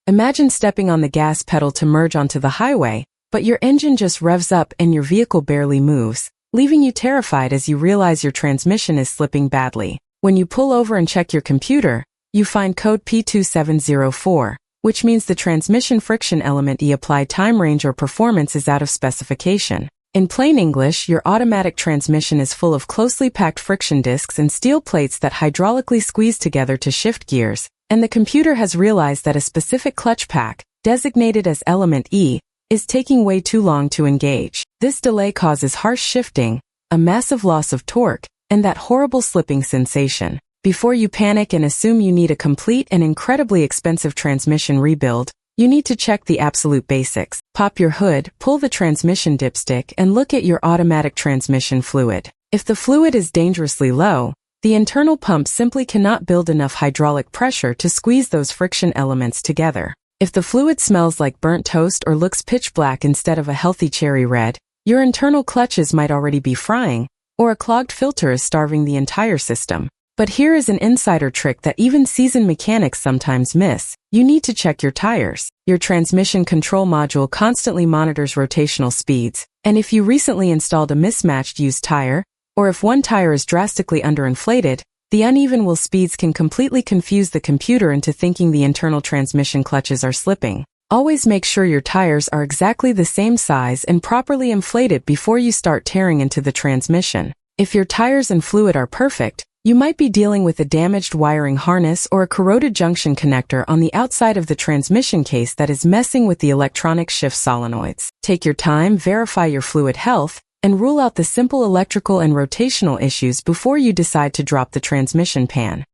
Imagine stepping on the gas pedal to merge onto the highway, but your engine just revs up and your vehicle barely moves, leaving you terrified as you realize your transmission is slipping badly. When you pull over and check your computer, you find code P2704, which means the transmission friction element applied time range or performance is out of specification. In plain English, your automatic transmission is full of closely packed friction discs and steel plates that hydraulically squeeze together to shift gears, and the computer has realized that a specific clutch pack, designated as element E, is taking way too long to engage. This delay causes harsh shifting, a massive loss of torque, and that horrible slipping sensation. Before you panic and assume you need a complete and incredibly expensive transmission rebuild, you need to check the absolute basics. Pop your hood, pull the transmission dipstick, and look at your automatic transmission fluid. If the fluid is dangerously low, the internal pump simply cannot build enough hydraulic pressure to squeeze those friction elements together. If the fluid smells like burnt toast or looks pitch black instead of a healthy cherry red, your internal clutches might already be frying, or a clogged filter is starving the entire system. But here is an insider trick that even seasoned mechanics sometimes miss. You need to check your tires. Your transmission control module constantly monitors rotational speeds, and if you recently installed a mismatched used tire, or if one tire is drastically underinflated, the uneven wheel speeds can completely confuse the computer into thinking the internal transmission clutches are slipping. Always make sure your tires are exactly the same size and properly inflated before you start tearing into the transmission. If your tires and fluid are perfect, you might be dealing with a damaged wiring harness or a corroded junction connector on the outside of the transmission case that is messing with the electronic shift solenoids. Take your time, verify your fluid health, and rule out the simple electrical and rotational issues before you decide to drop the transmission pan.